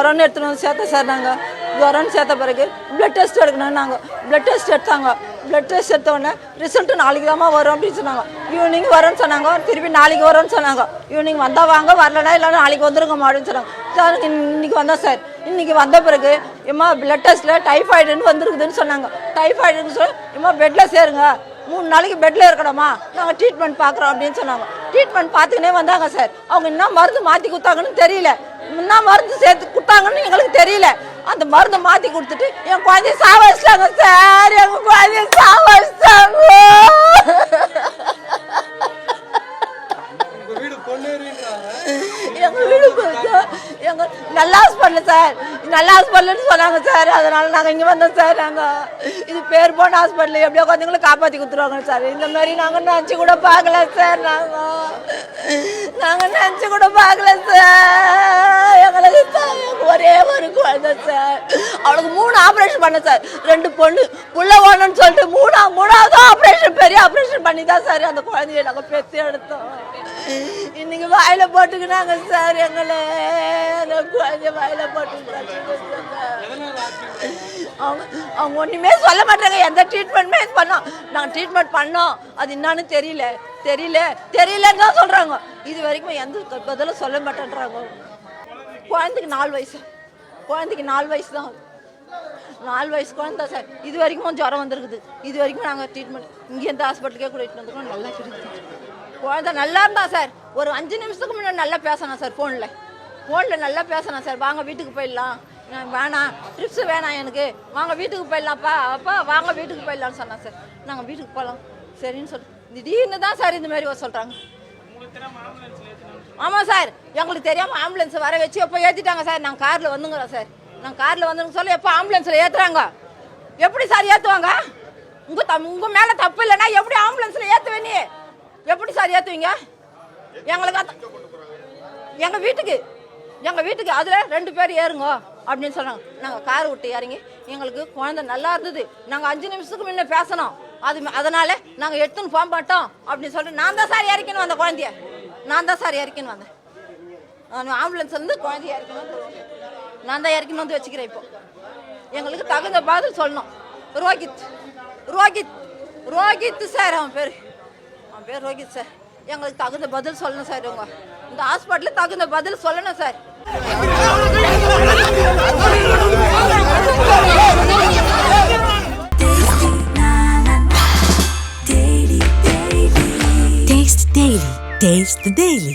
ஜுரம்னு எடுத்துகிட்டு வந்து சேர்த்தோம் சார். நாங்கள் ஜுரம்னு சேர்த்த பிறகு ப்ளட் டெஸ்ட் எடுக்கணும். நாங்கள் ப்ளட் டெஸ்ட் எடுத்தாங்க. ப்ளட் டெஸ்ட் எடுத்த உடனே ரிசல்ட்டு நாளைக்கு தான் வரும் அப்படின்னு சொன்னாங்க. ஈவினிங் வரும்னு சொன்னாங்க. திருப்பி நாளைக்கு வரும்னு சொன்னாங்க. ஈவினிங் வந்தால் வாங்க, வரலன்னா இல்லைன்னா நாளைக்கு வந்துருங்கம்மா அப்படின்னு சொன்னாங்க. சார் இன்றைக்கி வந்தோம் சார். இன்றைக்கி வந்த பிறகு எம்மா ப்ளட் டெஸ்ட்டில் டைஃபாய்டுன்னு வந்துருக்குதுன்னு சொன்னாங்க. டைஃபாய்டுன்னு சொல்லி எம்மா பெட்டில் சேருங்க, 3 நாளைக்கு பெட்டில் இருக்கணுமா, நாங்கள் ட்ரீட்மெண்ட் பார்க்குறோம் அப்படின்னு சொன்னாங்க. ட்ரீட்மெண்ட் பார்த்துக்கினே வந்தாங்க சார். அவங்க என்ன மருந்து மாற்றி கொடுத்தாங்கன்னு தெரியல, என்ன மருந்து சேர்த்து கொடுத்தாங்கன்னு எங்களுக்கு தெரியல. அந்த மருந்தை மாற்றி கொடுத்துட்டு என் குழந்தைய சாவடிச்சிட்டாங்க சார். எங்கள் குழந்தைய சாவடிச்சிட்டாங்க. எங்கள் வீடு எங்கள் நல்ல ஹாஸ்பிட்டல் சார், நல்ல ஹாஸ்பிட்டல்னு சொன்னாங்க சார். அதனால நாங்கள் இங்கே வந்தோம் சார். நாங்கள் இது பேர் போன ஹாஸ்பிட்டல், எப்படியோ குழந்தைங்களை காப்பாற்றி கொடுத்துருவாங்க சார். இந்த மாதிரி நாங்கள் நினச்சி கூட பார்க்கல சார். நாங்கள் நினச்சி கூட பார்க்கல சார். எங்களுக்கு ஒரே ஒரு குழந்தை சார். அவளுக்கு 3 ஆப்ரேஷன் பண்ண சார். 2 பொண்ணு புள்ள வேணும்னு சொல்லிட்டு 3ஆவது ஆப்ரேஷன், பெரிய ஆப்ரேஷன் பண்ணி தான் சார் அந்த குழந்தைய நாங்கள் பெற்று எடுத்தோம். இன்னைக்கு வாயில போட்டுக்கினாங்க சார். எங்களை அந்த குழந்தைய வாயில போட்டுக்கிட்டாங்க. அவங்க ஒன்றுமே சொல்ல மாட்டாங்க. எந்த ட்ரீட்மெண்ட்டுமே பண்ணோம், நாங்கள் ட்ரீட்மெண்ட் பண்ணோம், அது என்னான்னு தெரியலன்னு தான் சொல்கிறாங்க. இது வரைக்கும் எந்த பதிலும் சொல்ல மாட்டேன்றாங்க. குழந்தைக்கு 4 வயசு, குழந்தைக்கு 4 வயசு தான், 4 வயசு குழந்தை சார். இது வரைக்கும் ஜுரம் வந்துருக்குது. இது வரைக்கும் நாங்கள் ட்ரீட்மெண்ட் இங்கே எந்த ஹாஸ்பிட்டலுக்கே கூட்டிகிட்டு வந்துருக்கோம். நல்லா இருக்குது. குழந்தை நல்லா இருந்தா சார். ஒரு 5 நிமிஷத்துக்கு முன்னாடி நல்லா பேசணும் சார். ஃபோனில் நல்லா பேசணும் சார். வாங்க வீட்டுக்கு போயிடலாம், வேணாம் ட்ரிப்ஸு வேணாம் எனக்கு, வாங்க வீட்டுக்கு போயிடலாம்ப்பா, அப்பா வாங்க வீட்டுக்கு போயிடலான்னு சொன்னா சார். நாங்கள் வீட்டுக்கு போகலாம் சரின்னு சொல்லி திடீர்னு தான் சார் இந்த மாதிரி சொல்கிறாங்க. ஆமாம் சார், எங்களுக்கு தெரியாமல் ஆம்புலன்ஸ் வர வச்சு எப்போ ஏற்றிட்டாங்க சார். நாங்கள் காரில் வந்துங்கிறோம் சார். நாங்கள் காரில் வந்துங்க சொல்ல எப்போ ஆம்புலன்ஸில் ஏற்றுறாங்க. எப்படி சார் ஏற்றுவாங்க? உங்கள் மேலே தப்பு இல்லைன்னா எப்படி ஆம்புலன்ஸில் ஏற்றுவே நீ? எப்படி சார் ஏற்றுவீங்க? எங்களுக்கு எங்கள் வீட்டுக்கு அதில் 2 பேர் ஏறுங்க அப்படின்னு சொன்னாங்க. நாங்கள் கார் விட்டு இறங்கி எங்களுக்கு குழந்தை நல்லா இருந்தது. நாங்கள் 5 நிமிஷத்துக்கு முன்னே பேசணும். அதனால நாங்கள் எடுத்துன்னு போக மாட்டோம் அப்படின்னு சொல்லிட்டு நான் தான் சார் இறக்கின்னு வந்தேன் குழந்தைய. நான் தான் சார் இறக்கின்னு வந்தேன். ஆம்புலன்ஸ் வந்து குழந்தைய இறக்கணும், நான் தான் இறக்கின்னு வந்து வச்சுக்கிறேன். இப்போ எங்களுக்கு தகுந்த பதில் சொல்லணும். ரோஹித் சார், அவன் பேர் ரோஹித் சார். எங்களுக்கு தகுந்த பதில் சொல்லணும் சார். இவங்க இந்த ஹாஸ்பிட்டலில் தகுந்த பதில் சொல்லணும் சார். Taste the Daily.